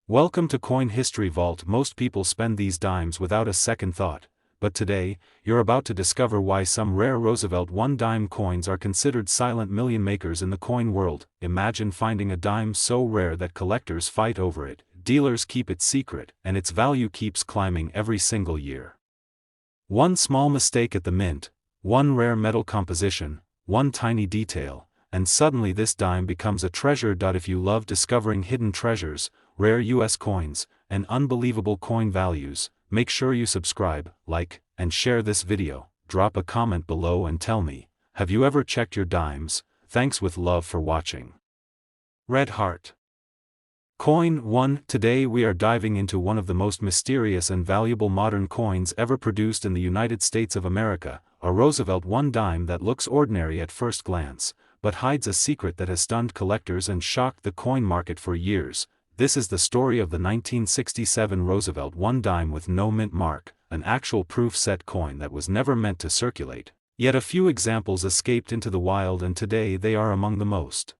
Welcome to Coin History Vault. Most people spend these dimes without a second thought, but today, you're about to discover why some rare Roosevelt one-dime coins are considered silent million makers in the coin world. Imagine finding a dime so rare that collectors fight over it, dealers keep it secret, and its value keeps climbing every single year. One small mistake at the mint, one rare metal composition, one tiny detail, and suddenly this dime becomes a treasure. If you love discovering hidden treasures, rare US coins, and unbelievable coin values, make sure you subscribe, like, and share this video. Drop a comment below and tell me, have you ever checked your dimes? Thanks with love for watching. Red Heart Coin 1. Today we are diving into one of the most mysterious and valuable modern coins ever produced in the United States of America, a Roosevelt one dime that looks ordinary at first glance, but hides a secret that has stunned collectors and shocked the coin market for years. This is the story of the 1967 Roosevelt one dime with no mint mark, an actual proof set coin that was never meant to circulate. Yet a few examples escaped into the wild, and today they are among the most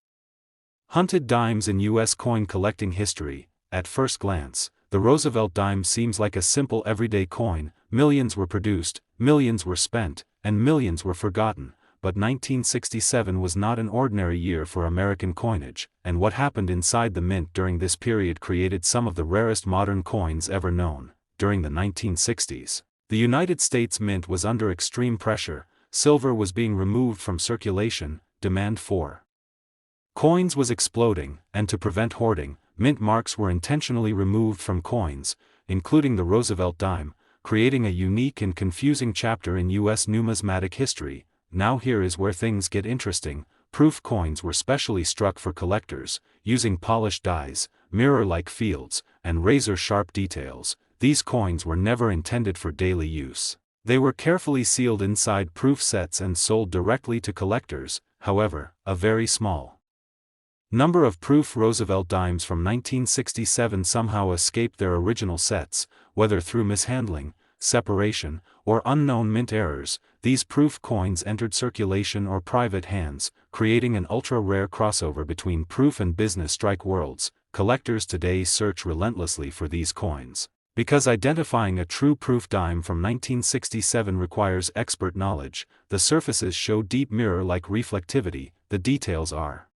hunted dimes in U.S. coin collecting history. At first glance, the Roosevelt dime seems like a simple everyday coin. Millions were produced, millions were spent, and millions were forgotten. But 1967 was not an ordinary year for American coinage, and what happened inside the mint during this period created some of the rarest modern coins ever known. During the 1960s, the United States Mint was under extreme pressure. Silver was being removed from circulation, demand for coins was exploding, and to prevent hoarding, mint marks were intentionally removed from coins, including the Roosevelt dime, creating a unique and confusing chapter in U.S. numismatic history. Now here is where things get interesting. Proof coins were specially struck for collectors, using polished dies, mirror-like fields, and razor-sharp details. These coins were never intended for daily use. They were carefully sealed inside proof sets and sold directly to collectors. However, a very small number of proof Roosevelt dimes from 1967 somehow escaped their original sets, whether through mishandling, separation, or unknown mint errors. These proof coins entered circulation or private hands, creating an ultra-rare crossover between proof and business strike worlds. Collectors today search relentlessly for these coins, because identifying a true proof dime from 1967 requires expert knowledge. The surfaces show deep mirror-like reflectivity, the details are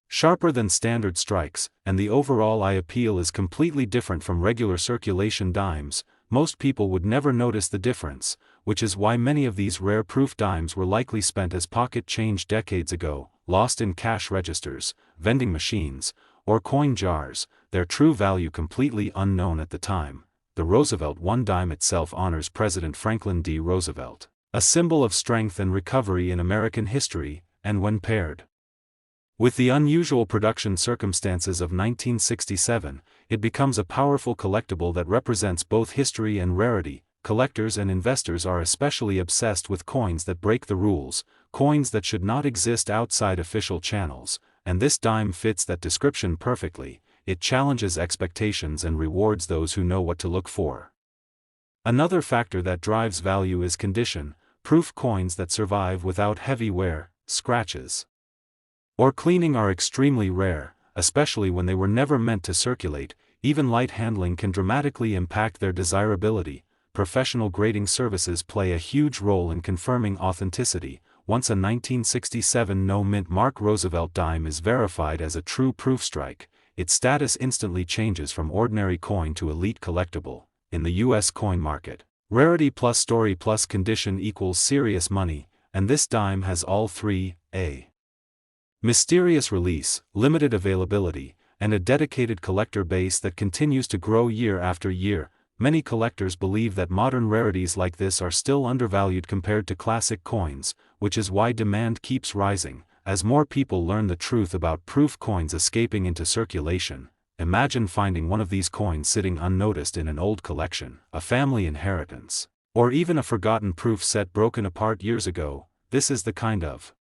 sharper than standard strikes, and the overall eye appeal is completely different from regular circulation dimes. Most people would never notice the difference, which is why many of these rare proof dimes were likely spent as pocket change decades ago, lost in cash registers, vending machines, or coin jars, their true value completely unknown at the time. The Roosevelt one dime itself honors President Franklin D. Roosevelt, a symbol of strength and recovery in American history, and when paired with the unusual production circumstances of 1967, it becomes a powerful collectible that represents both history and rarity. Collectors and investors are especially obsessed with coins that break the rules, coins that should not exist outside official channels, and this dime fits that description perfectly. It challenges expectations and rewards those who know what to look for. Another factor that drives value is condition. Proof coins that survive without heavy wear, scratches, or cleaning are extremely rare, especially when they were never meant to circulate. Even light handling can dramatically impact their desirability. Professional grading services play a huge role in confirming authenticity. Once a 1967 no-mint mark Roosevelt dime is verified as a true proof strike, its status instantly changes from ordinary coin to elite collectible. In the U.S. coin market, rarity plus story plus condition equals serious money, and this dime has all three: a mysterious release, limited availability, and a dedicated collector base that continues to grow year after year. Many collectors believe that modern rarities like this are still undervalued compared to classic coins, which is why demand keeps rising. As more people learn the truth about proof coins escaping into circulation, imagine finding one of these coins sitting unnoticed in an old collection, a family inheritance, or even a forgotten proof set broken apart years ago. This is the kind of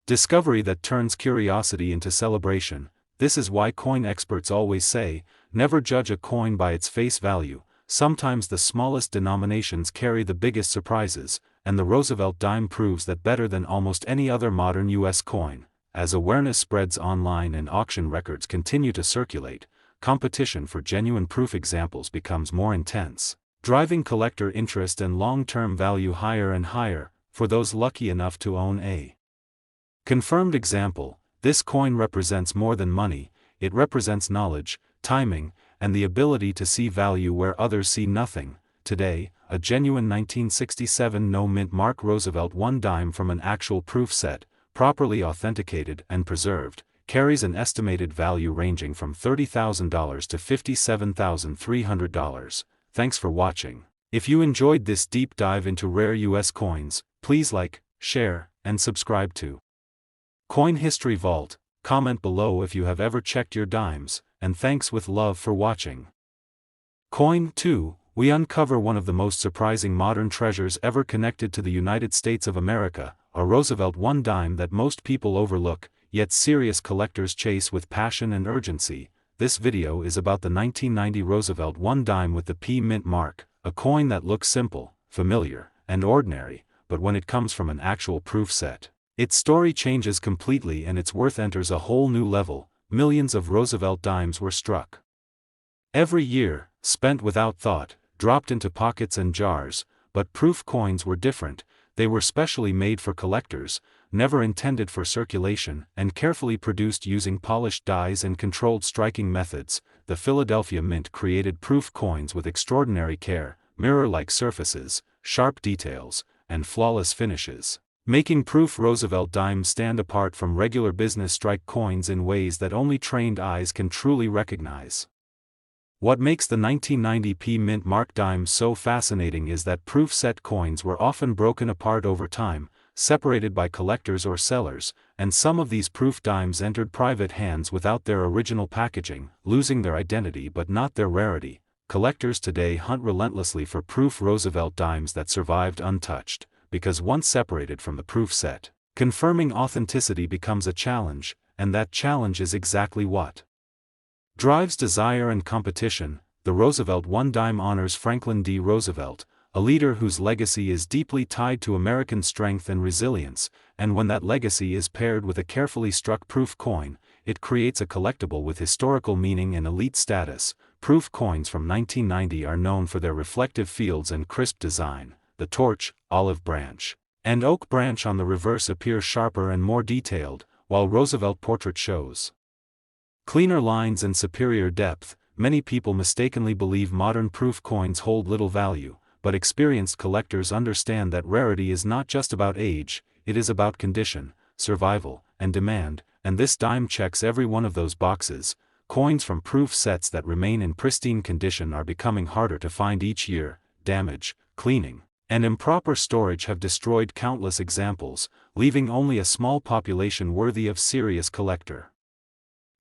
discovery that turns curiosity into celebration. This is why coin experts always say, never judge a coin by its face value. Sometimes the smallest denominations carry the biggest surprises, and the Roosevelt dime proves that better than almost any other modern U.S. coin. As awareness spreads online and auction records continue to circulate, competition for genuine proof examples becomes more intense, driving collector interest and long-term value higher and higher, for those lucky enough to own a confirmed example. This coin represents more than money, it represents knowledge, timing, and the ability to see value where others see nothing. Today, a genuine 1967 no-mint Mark Roosevelt 1 dime from an actual proof set, properly authenticated and preserved, carries an estimated value ranging from $30,000 to $57,300. Thanks for watching. If you enjoyed this deep dive into rare US coins, please like, share, and subscribe to Coin History Vault. Comment below if you have ever checked your dimes, and thanks with love for watching. Coin 2. We uncover one of the most surprising modern treasures ever connected to the United States of America, a Roosevelt 1 dime that most people overlook, yet serious collectors chase with passion and urgency. This video is about the 1990 Roosevelt 1 dime with the P mint mark, a coin that looks simple, familiar, and ordinary, but when it comes from an actual proof set, its story changes completely and its worth enters a whole new level. Millions of Roosevelt dimes were struck every year, spent without thought, dropped into pockets and jars, but proof coins were different. They were specially made for collectors, never intended for circulation, and carefully produced using polished dies and controlled striking methods. The Philadelphia Mint created proof coins with extraordinary care, mirror-like surfaces, sharp details, and flawless finishes, making proof Roosevelt dimes stand apart from regular business strike coins in ways that only trained eyes can truly recognize. What makes the 1990 P mint mark dime so fascinating is that proof set coins were often broken apart over time, separated by collectors or sellers, and some of these proof dimes entered private hands without their original packaging, losing their identity but not their rarity. Collectors today hunt relentlessly for proof Roosevelt dimes that survived untouched, because once separated from the proof set, confirming authenticity becomes a challenge, and that challenge is exactly what drives desire and competition. The Roosevelt 1 dime honors Franklin D. Roosevelt, a leader whose legacy is deeply tied to American strength and resilience, and when that legacy is paired with a carefully struck proof coin, it creates a collectible with historical meaning and elite status. Proof coins from 1990 are known for their reflective fields and crisp design. The torch, olive branch, and oak branch on the reverse appear sharper and more detailed, while Roosevelt portrait shows cleaner lines and superior depth. Many people mistakenly believe modern proof coins hold little value, but experienced collectors understand that rarity is not just about age, it is about condition, survival, and demand, and this dime checks every one of those boxes. Coins from proof sets that remain in pristine condition are becoming harder to find each year. Damage, cleaning, and improper storage have destroyed countless examples, leaving only a small population worthy of serious collector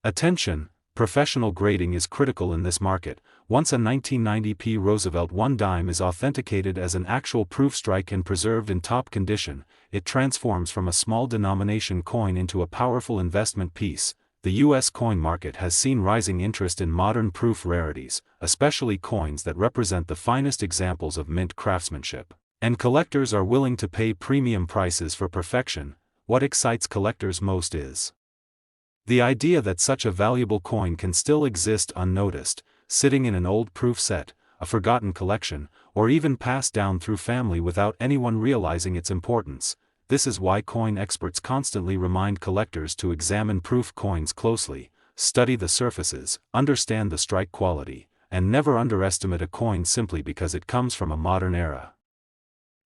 attention. Professional grading is critical in this market. Once a 1990 P Roosevelt 1 dime is authenticated as an actual proof strike and preserved in top condition, it transforms from a small denomination coin into a powerful investment piece. The U.S. coin market has seen rising interest in modern proof rarities, especially coins that represent the finest examples of mint craftsmanship, and collectors are willing to pay premium prices for perfection. What excites collectors most is the idea that such a valuable coin can still exist unnoticed, sitting in an old proof set, a forgotten collection, or even passed down through family without anyone realizing its importance. This is why coin experts constantly remind collectors to examine proof coins closely, study the surfaces, understand the strike quality, and never underestimate a coin simply because it comes from a modern era.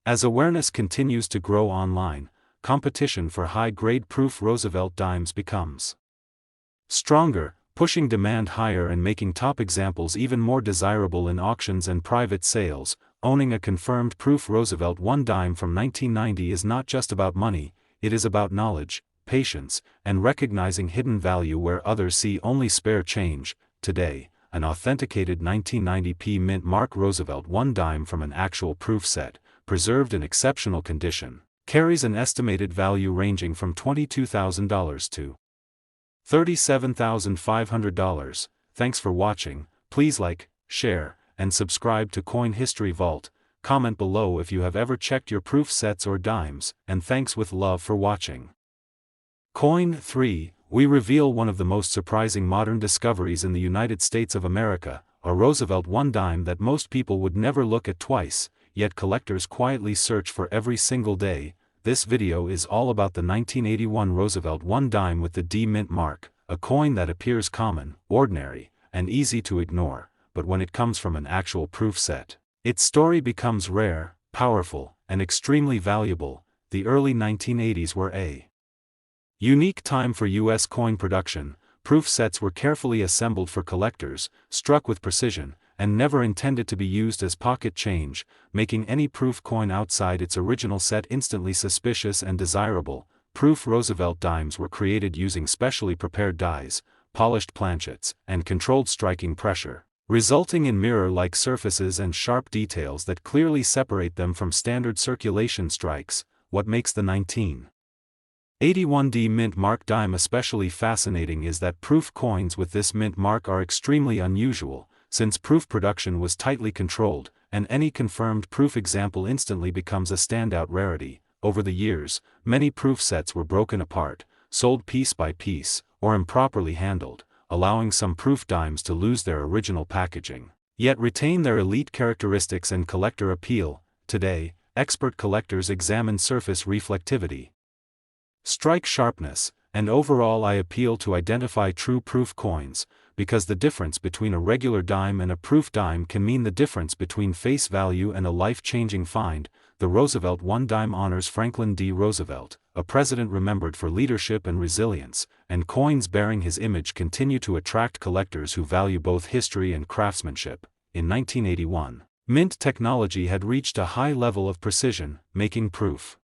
As awareness continues to grow online, competition for high-grade proof Roosevelt dimes becomes stronger, pushing demand higher and making top examples even more desirable in auctions and private sales. Owning a confirmed proof Roosevelt 1 dime from 1990 is not just about money, it is about knowledge, patience, and recognizing hidden value where others see only spare change. Today, an authenticated 1990 P mint mark Roosevelt 1 dime from an actual proof set, preserved in exceptional condition, carries an estimated value ranging from $22,000 to $37,500. Thanks for watching. Please like, share, and subscribe to Coin History Vault. Comment below if you have ever checked your proof sets or dimes, and thanks with love for watching. Coin 3. we reveal one of the most surprising modern discoveries in the United States of America, a Roosevelt $1 that most people would never look at twice, yet collectors quietly search for every single day. This video is all about the 1981 Roosevelt $1 with the D mint mark, a coin that appears common, ordinary, and easy to ignore, but when it comes from an actual proof set, its story becomes rare, powerful, and extremely valuable. The early 1980s were a unique time for U.S. coin production. Proof sets were carefully assembled for collectors, struck with precision, and never intended to be used as pocket change, making any proof coin outside its original set instantly suspicious and desirable. Proof Roosevelt dimes were created using specially prepared dies, polished planchets, and controlled striking pressure, resulting in mirror-like surfaces and sharp details that clearly separate them from standard circulation strikes. What makes the 1981 D mint mark dime especially fascinating is that proof coins with this mint mark are extremely unusual, since proof production was tightly controlled, and any confirmed proof example instantly becomes a standout rarity. Over the years, many proof sets were broken apart, sold piece by piece, or improperly handled, allowing some proof dimes to lose their original packaging, yet retain their elite characteristics and collector appeal. Today, expert collectors examine surface reflectivity, strike sharpness, and overall eye appeal to identify true proof coins, because the difference between a regular dime and a proof dime can mean the difference between face value and a life-changing find. The Roosevelt $1 honors Franklin D. Roosevelt, a president remembered for leadership and resilience, and coins bearing his image continue to attract collectors who value both history and craftsmanship. In 1981, mint technology had reached a high level of precision, making proof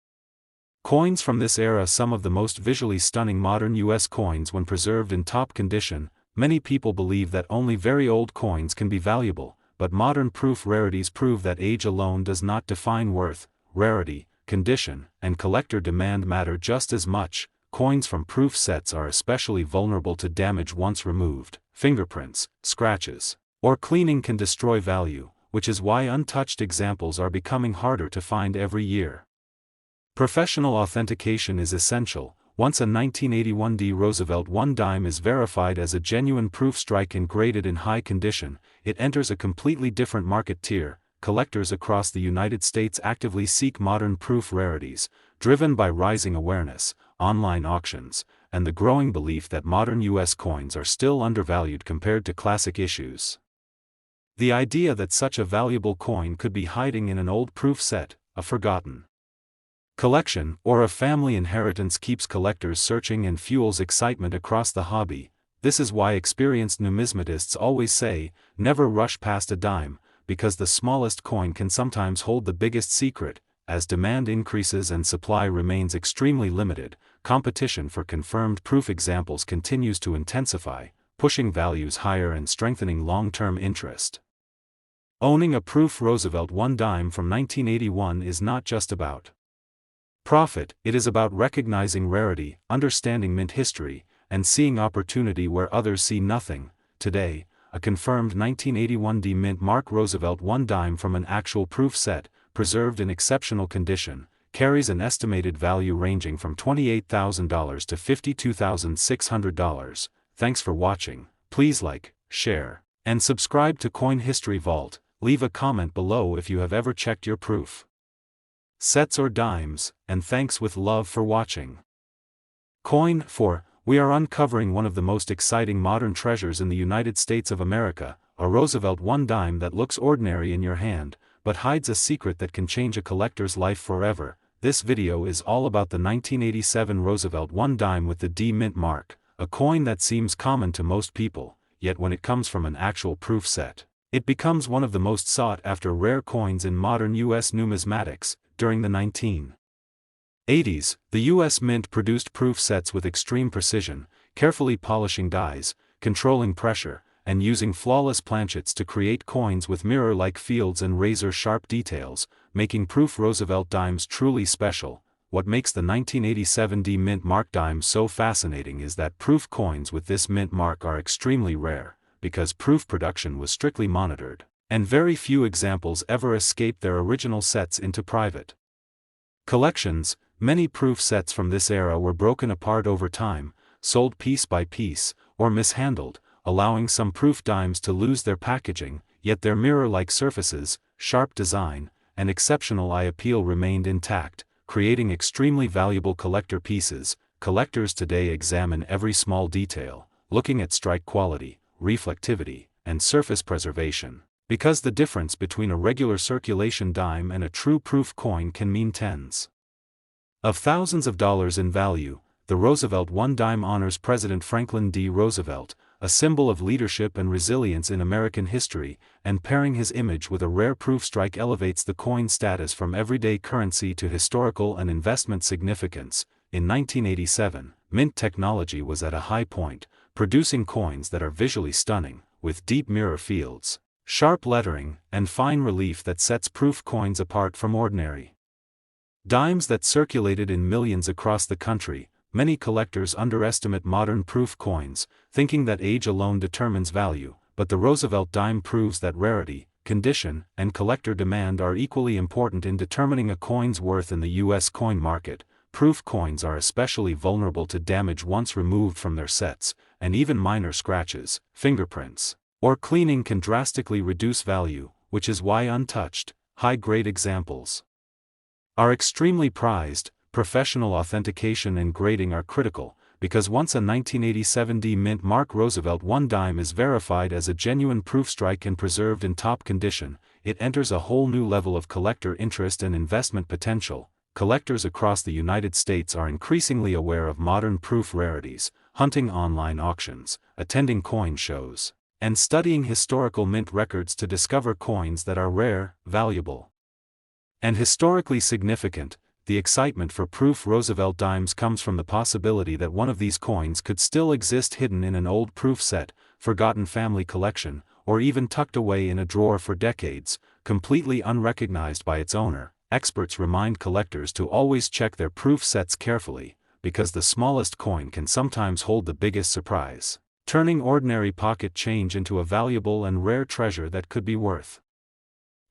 coins from this era some of the most visually stunning modern U.S. coins when preserved in top condition. Many people believe that only very old coins can be valuable, but modern proof rarities prove that age alone does not define worth. Rarity, condition, and collector demand matter just as much. Coins from proof sets are especially vulnerable to damage once removed. Fingerprints, scratches, or cleaning can destroy value, which is why untouched examples are becoming harder to find every year. Professional authentication is essential. Once a 1981 D Roosevelt $1 is verified as a genuine proof strike and graded in high condition, it enters a completely different market tier. Collectors across the United States actively seek modern proof rarities, driven by rising awareness, online auctions, and the growing belief that modern U.S. coins are still undervalued compared to classic issues. The idea that such a valuable coin could be hiding in an old proof set, a forgotten collection, or a family inheritance keeps collectors searching and fuels excitement across the hobby. This is why experienced numismatists always say, never rush past a dime, because the smallest coin can sometimes hold the biggest secret. As demand increases and supply remains extremely limited, competition for confirmed proof examples continues to intensify, pushing values higher and strengthening long-term interest. Owning a proof Roosevelt $1 from 1981 is not just about profit, it is about recognizing rarity, understanding mint history, and seeing opportunity where others see nothing. Today, a confirmed 1981 D mint mark Roosevelt $1 from an actual proof set, preserved in exceptional condition, carries an estimated value ranging from $28,000 to $52,600. Thanks for watching. Please like, share, and subscribe to Coin History Vault. Leave a comment below if you have ever checked your proof sets or dimes, and thanks with love for watching. Coin 4. We are uncovering one of the most exciting modern treasures in the United States of America, a Roosevelt $1 that looks ordinary in your hand, but hides a secret that can change a collector's life forever. This video is all about the 1987 Roosevelt $1 with the D mint mark, a coin that seems common to most people, yet when it comes from an actual proof set, it becomes one of the most sought-after rare coins in modern U.S. numismatics. During the 1980s, the U.S. Mint produced proof sets with extreme precision, carefully polishing dies, controlling pressure, and using flawless planchets to create coins with mirror-like fields and razor-sharp details, making proof Roosevelt dimes truly special. What makes the 1987 D mint mark dime so fascinating is that proof coins with this mint mark are extremely rare, because proof production was strictly monitored, and very few examples ever escaped their original sets into private collections. Many proof sets from this era were broken apart over time, sold piece by piece, or mishandled, allowing some proof dimes to lose their packaging, yet their mirror-like surfaces, sharp design, and exceptional eye appeal remained intact, creating extremely valuable collector pieces. Collectors today examine every small detail, looking at strike quality, reflectivity, and surface preservation, because the difference between a regular circulation dime and a true proof coin can mean tens of thousands of dollars in value. The Roosevelt one dime honors President Franklin D. Roosevelt, a symbol of leadership and resilience in American history, and pairing his image with a rare proof strike elevates the coin's status from everyday currency to historical and investment significance. In 1987, mint technology was at a high point, producing coins that are visually stunning, with deep mirror fields, sharp lettering, and fine relief that sets proof coins apart from ordinary dimes that circulated in millions across the country. Many collectors underestimate modern proof coins, thinking that age alone determines value, but the Roosevelt dime proves that rarity, condition, and collector demand are equally important in determining a coin's worth in the U.S. coin market. Proof coins are especially vulnerable to damage once removed from their sets, and even minor scratches, fingerprints, or cleaning can drastically reduce value, which is why untouched, high-grade examples are extremely prized. Professional authentication and grading are critical, because once a 1987 D mint mark Roosevelt one dime is verified as a genuine proof strike and preserved in top condition, it enters a whole new level of collector interest and investment potential. Collectors across the United States are increasingly aware of modern proof rarities, hunting online auctions, attending coin shows, and studying historical mint records to discover coins that are rare, valuable, and historically significant. The excitement for proof Roosevelt dimes comes from the possibility that one of these coins could still exist hidden in an old proof set, forgotten family collection, or even tucked away in a drawer for decades, completely unrecognized by its owner. Experts remind collectors to always check their proof sets carefully, because the smallest coin can sometimes hold the biggest surprise, turning ordinary pocket change into a valuable and rare treasure that could be worth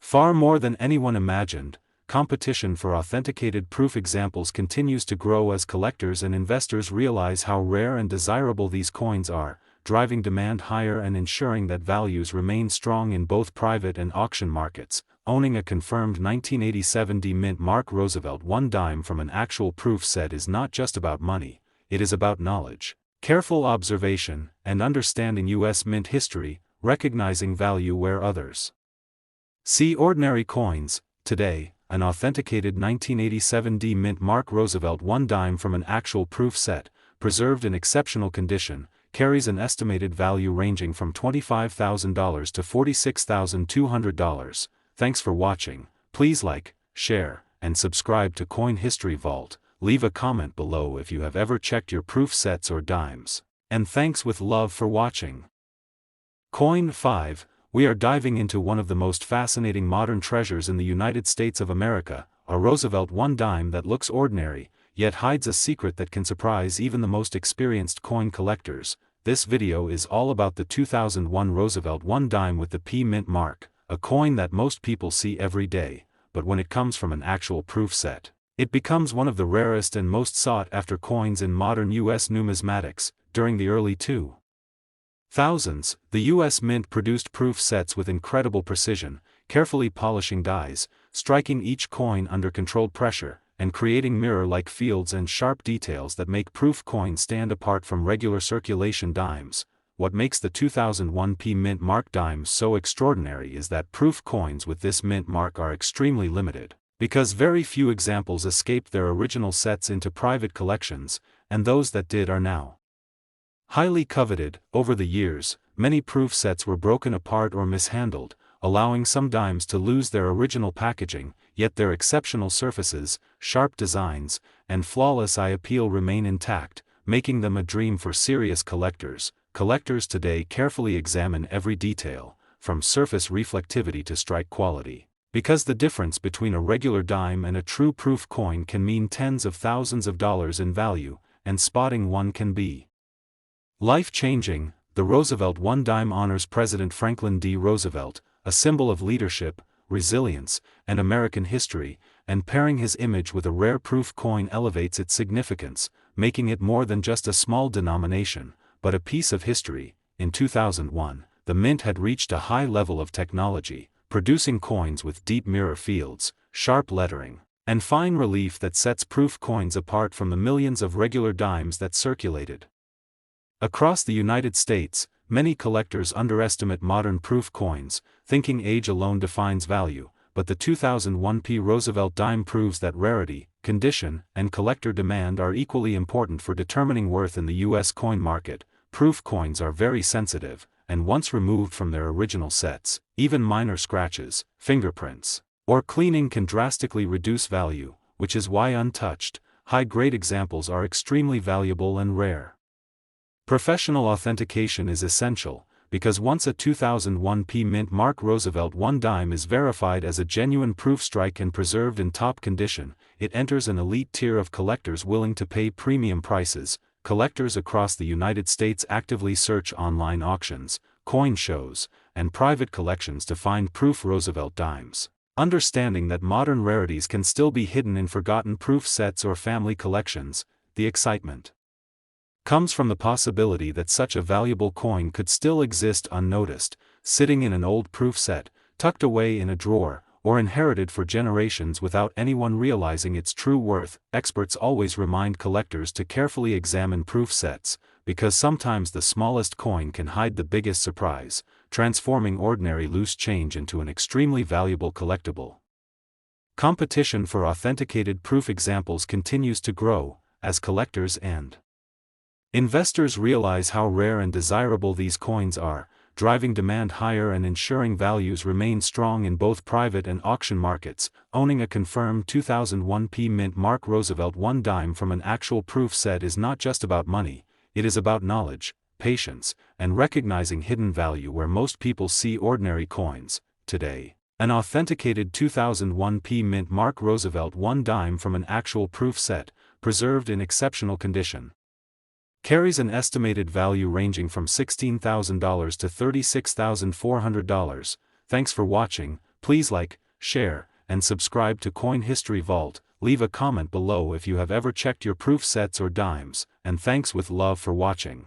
far more than anyone imagined. Competition for authenticated proof examples continues to grow as collectors and investors realize how rare and desirable these coins are, driving demand higher and ensuring that values remain strong in both private and auction markets. Owning a confirmed 1987 D mint mark Roosevelt one dime from an actual proof set is not just about money, it is about knowledge, careful observation, and understanding U.S. mint history, recognizing value where others see ordinary coins. Today, an authenticated 1987 D mint mark Roosevelt one dime from an actual proof set, preserved in exceptional condition, carries an estimated value ranging from $25,000 to $46,200. Thanks for watching. Please like, share, and subscribe to Coin History Vault. Leave a comment below if you have ever checked your proof sets or dimes. And thanks with love for watching. Coin 5. We are diving into one of the most fascinating modern treasures in the United States of America, a Roosevelt one dime that looks ordinary, yet hides a secret that can surprise even the most experienced coin collectors. This video is all about the 2001 Roosevelt one dime with the P mint mark, a coin that most people see every day, but when it comes from an actual proof set, it becomes one of the rarest and most sought-after coins in modern U.S. numismatics. During the early 2000s, the U.S. Mint produced proof sets with incredible precision, carefully polishing dies, striking each coin under controlled pressure, and creating mirror-like fields and sharp details that make proof coins stand apart from regular circulation dimes. What makes the 2001 P mint mark dime so extraordinary is that proof coins with this mint mark are extremely limited, because very few examples escaped their original sets into private collections, and those that did are now highly coveted. Over the years, many proof sets were broken apart or mishandled, allowing some dimes to lose their original packaging, yet their exceptional surfaces, sharp designs, and flawless eye appeal remain intact, making them a dream for serious collectors. Collectors today carefully examine every detail, from surface reflectivity to strike quality, because the difference between a regular dime and a true proof coin can mean tens of thousands of dollars in value, and spotting one can be life-changing. The Roosevelt one dime honors President Franklin D. Roosevelt, a symbol of leadership, resilience, and American history, and pairing his image with a rare proof coin elevates its significance. making it more than just a small denomination, but a piece of history. In 2001, the mint had reached a high level of technology, producing coins with deep mirror fields, sharp lettering, and fine relief that sets proof coins apart from the millions of regular dimes that circulated. Across the United States, many collectors underestimate modern proof coins, thinking age alone defines value, but the 2001 Roosevelt dime proves that rarity, condition, and collector demand are equally important for determining worth in the U.S. coin market. Proof coins are very sensitive, and once removed from their original sets, even minor scratches, fingerprints, or cleaning can drastically reduce value, which is why untouched, high-grade examples are extremely valuable and rare. Professional authentication is essential, because once a 2001 mint Mark Roosevelt 1 dime is verified as a genuine proof strike and preserved in top condition, it enters an elite tier of collectors willing to pay premium prices. Collectors across the United States actively search online auctions, coin shows, and private collections to find proof Roosevelt dimes, understanding that modern rarities can still be hidden in forgotten proof sets or family collections. The excitement comes from the possibility that such a valuable coin could still exist unnoticed, sitting in an old proof set, tucked away in a drawer, or inherited for generations without anyone realizing its true worth. Experts always remind collectors to carefully examine proof sets, because sometimes the smallest coin can hide the biggest surprise, transforming ordinary loose change into an extremely valuable collectible. Competition for authenticated proof examples continues to grow, as collectors and investors realize how rare and desirable these coins are, driving demand higher and ensuring values remain strong in both private and auction markets. Owning a confirmed 2001 mint Mark Roosevelt 1 dime from an actual proof set is not just about money, it is about knowledge, patience, and recognizing hidden value where most people see ordinary coins. Today, an authenticated 2001 mint Mark Roosevelt 1 dime from an actual proof set, preserved in exceptional condition, carries an estimated value ranging from $16,000 to $36,400. Thanks for watching. Please like, share, and subscribe to Coin History Vault. Leave a comment below if you have ever checked your proof sets or dimes, and thanks with love for watching.